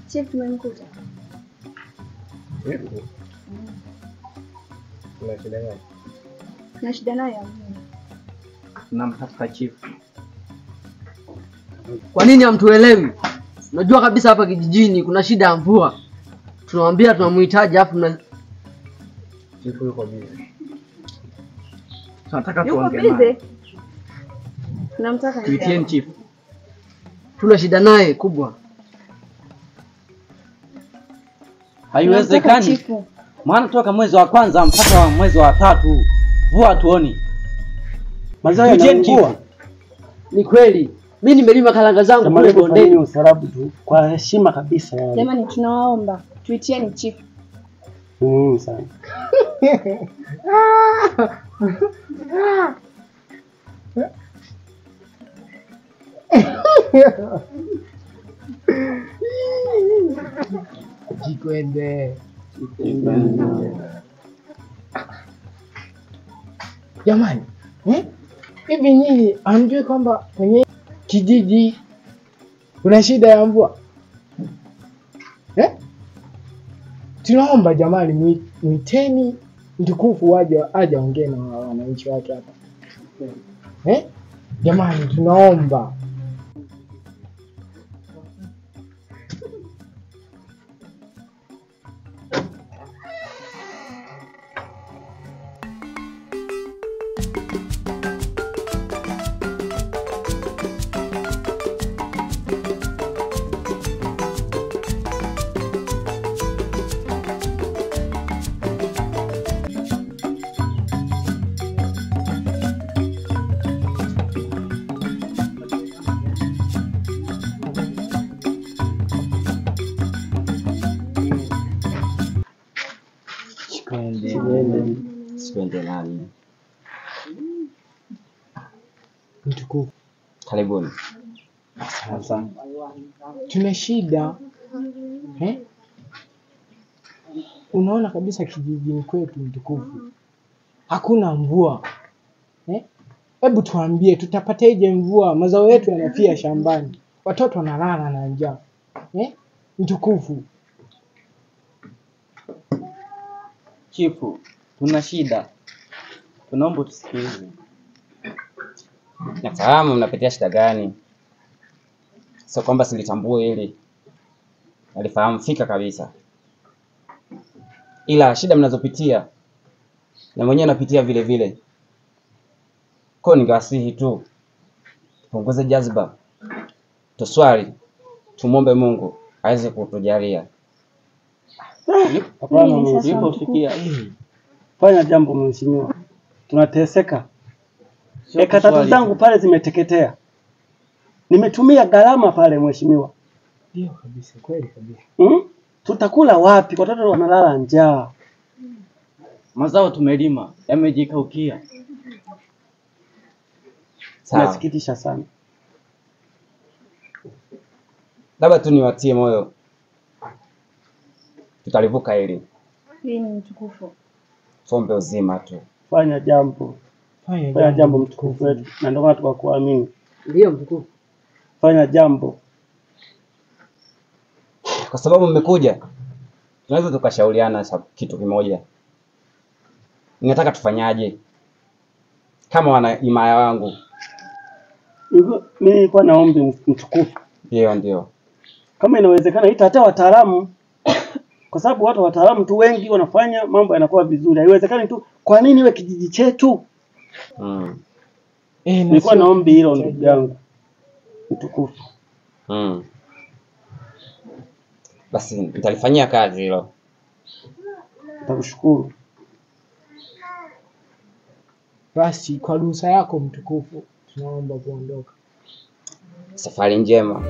Chief tumemkuta. Kuna shida gani? Na shida naye. Namtafuta chief. Kwa nini hamtuelewi? Unajua kabisa hapa kijijini kuna shida ya mvua. Tunamwambia tunamhitaji afu na Chief yuko busy. Tunataka Yuko tuongee busy. naye. Tunamtaka Tuitieni chief. tuna shida naye kubwa. Haiwezekani. Maana toka mwezi wa kwanza mpaka mwezi wa 3 mvua tuoni. Mazao yanaungua. Ni kweli. Mimi nimelima karanga zangu kule bondeni. Usarabu tu kwa heshima kabisa yani. Jamani tunawaomba tuitieni chief. Sana. Jikwende. Jamani, hivi nyinyi hamjui kwamba kwenye kijiji kuna shida ya mvua? Tunaomba jamani muiteni mtukufu aje ongee na wananchi wake hapa. Jamani tunaomba. Sikwende nani. Mtukufu. Karibuni. Sasa tuna shida. Unaona kabisa kijijini kwetu mtukufu hakuna mvua. Hebu tuambie tutapateje mvua? Mazao yetu yanafia shambani. Watoto wanalala na njaa. Mtukufu. Chifu, tuna shida. Tunaomba tusikilize. Nafahamu mnapitia shida gani. Sio kwamba silitambue hili. Nalifahamu fika kabisa. Ila shida mnazopitia na mwenyewe napitia vile vile. Kwa ningewasihi tu punguze jazba. Tuswali, tumombe Mungu aweze kutujalia. Hapana, nilipofikia. Fanya jambo mheshimiwa. Tunateseka. Eka 3 zangu pale zimeteketea. Nimetumia gharama pale mheshimiwa. Ndio kabisa, kweli kabisa. Tutakula wapi? Watoto wanalala njaa. Mazao tumelima yamejikaukia. Nasikitisha sana. Labda tu niwatie moyo. Tutalivuka hili. Hii ni mtukufu. Tuombe uzima tu. Fanya jambo. Fanya jambo mtukufu wetu. Na ndio maana tukakuamini. Ndio mtukufu. Fanya jambo. Kwa sababu mmekuja, tunaweza tukashauriana kitu kimoja. Ninataka tufanyaje? Kama wana imaya wangu. Mimi nilikuwa naombi mtukufu. Ndio. Kama inawezekana ita hata wataalamu. Kwa sababu watu wataalamu tu wengi wanafanya mambo yanakuwa vizuri. Haiwezekani tu kwa nini iwe kijiji chetu? Nilikuwa naombi hilo ndugu yangu. Mtukufu. Basi nitalifanyia kazi hilo. Nakushukuru. Basi kwa ruhusa yako mtukufu tunaomba kuondoka. Safari njema.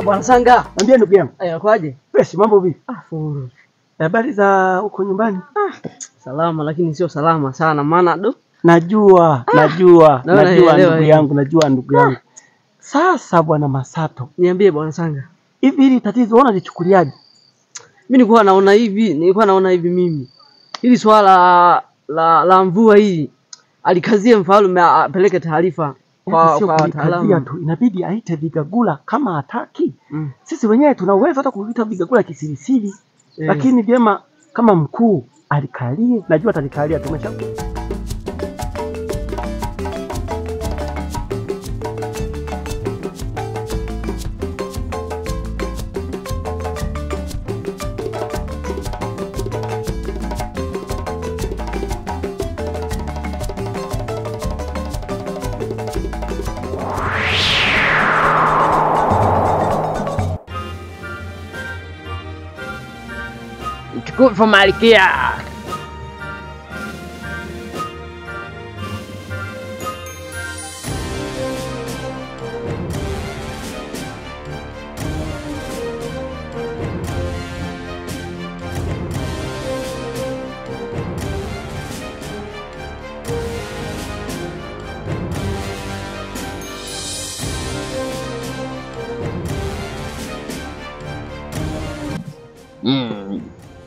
Bwana Sanga. Niambie ndugu yangu. Kwaje? Fresh, mambo vipi? Furu. Habari za huko nyumbani? Salama lakini sio salama sana maana Najua ndugu yangu. Sasa bwana Masato, niambie bwana Sanga. Hivi hili tatizo unaona lichukuliaje? Mimi nilikuwa naona hivi mimi. Hili swala la mvua hii alikazie mfalme apeleke taarifa kwa wataalamu. Inabidi aite vigagula kama hataki. Sisi wenyewe tunaweza hata kuita vigagula kisirisiri. Lakini vyema kama mkuu alikalie, najua atalikalia tumesha. Mtukufu Malkia.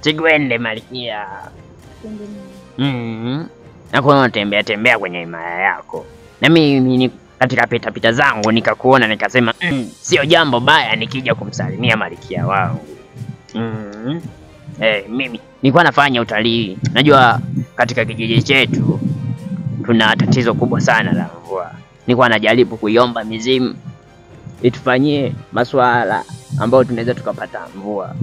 Sigwende Malkia. Nakuona tembea kwenye himaya yako. Na mimi katika pita zangu nikakuona nikasema sio jambo baya nikija kumsalimia Malkia wangu. Mimi nilikuwa nafanya utalii. Najua katika kijiji chetu tuna tatizo kubwa sana la mvua. Nilikuwa najaribu kuiomba mizimu itufanyie masuala ambayo tunaweza tukapata mvua.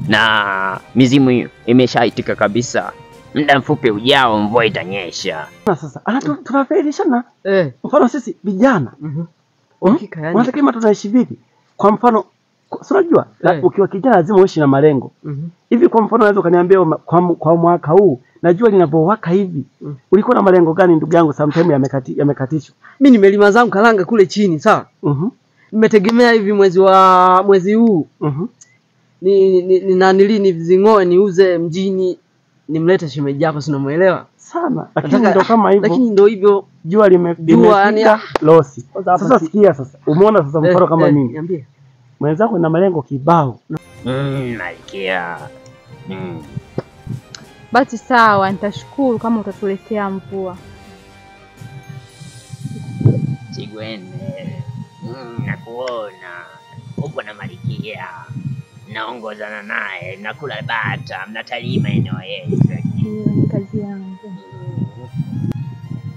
Na mizimu hiyo imeshaitika kabisa. Muda mfupi ujao mvua itanyesha. Sasa tunafaidishana. Mfano sisi vijana. Hakika yani. Unataka tunaishi vipi? Kwa mfano unajua ukiwa kijana lazima uishi na malengo. Hivi kwa mfano unaweza kaniambia kwa mwaka huu najua linapowaka hivi. Ulikuwa na malengo gani ndugu yangu? Sometime yamekatishwa. Mimi nimelima zangu karanga kule chini, sawa? Nimetegemea hivi mwezi huu. Ni vizingoe niuze mjini nimlete shemeji hapa, sina muelewa sana. Lakini ndio kama hivyo. Lakini ndio hivyo jua limefika losi. Sasa sikia sasa. Umeona sasa mfano kama mimi. Niambie. Mwenzako na malengo kibao. Malkia. Basi sawa, nitashukuru kama utatuletea mvua. Sigwende. Nakuona. Upo na Malkia. Naongozana naye, nakula bata, mnatalii maeneo yetu. Ni kazi yangu.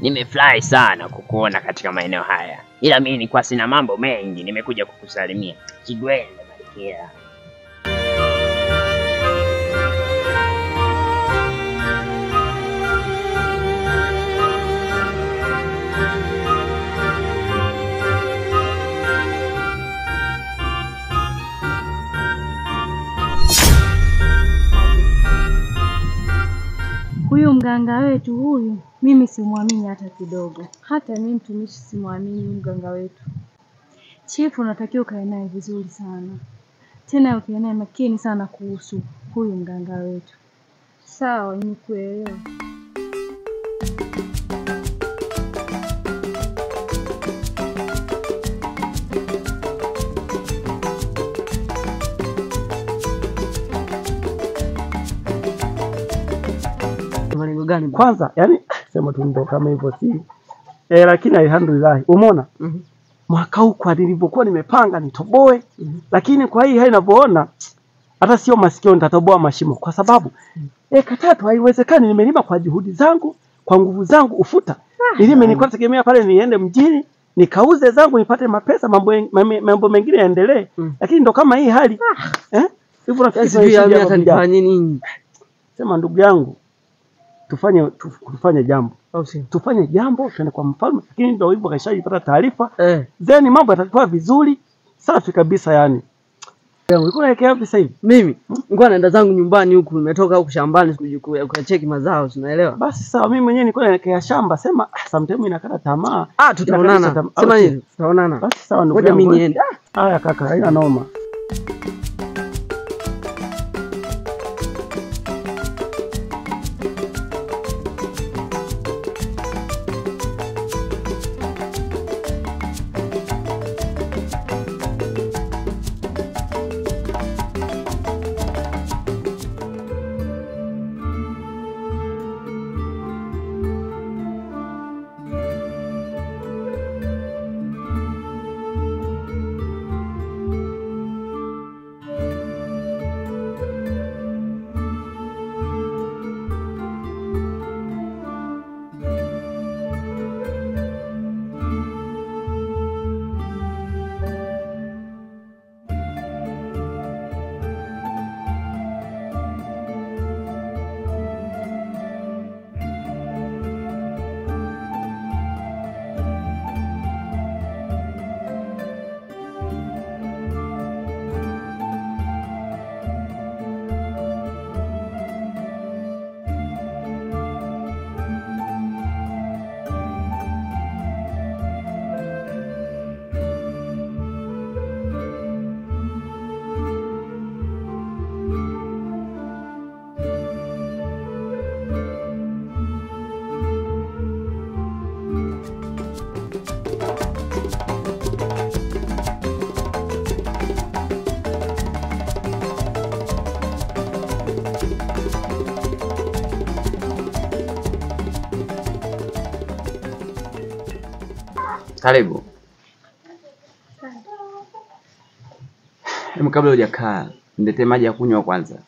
Nimefurahi sana kukuona katika maeneo haya. Ila mimi nilikuwa sina mambo mengi, nimekuja kukusalimia. Sigwende Malkia. Huyu mganga wetu huyu, mimi simwamini hata kidogo. Hata mimi mtumishi simwamini mganga wetu. Chifu unatakiwa ukae naye vizuri sana. Tena ukae naye makini sana kuhusu huyu mganga wetu. Sawa, nimekuelewa. Gani kwanza yani sema tu ndo kama hivyo si lakini alhamdulillah umeona mwaka huu kwa nilivyokuwa nimepanga nitoboe lakini kwa hii hainavyoona hata sio masikio nitatoboa mashimo kwa sababu katatu haiwezekani. Nimelima kwa juhudi zangu kwa nguvu zangu ufuta nilime nilikuwa nategemea pale niende mjini nikauze zangu nipate mapesa mambo mengine yaendelee lakini ndo kama hii hali hivyo nafikiri hata nifanye nini? Sema ndugu yangu tufanye jambo. Tufanye jambo tuende kwa mfalme lakini ndio hivyo kaishajipata taarifa. Then mambo yatakuwa vizuri safi kabisa yani. Ulikuwa unaelekea wapi sasa hivi? Mimi nilikuwa naenda zangu nyumbani huku, nimetoka huku shambani sikujukuu ukacheki mazao, unaelewa? Basi sawa, mimi mwenyewe nilikuwa naelekea shamba, sema sometimes inakata tamaa. Tutaonana. Sema nini? Tutaonana. Basi sawa ndugu yangu. Ngoja mimi niende. Haya kaka, haina noma. Karibu. Kabla hujakaa, niletee maji ya kunywa kwanza.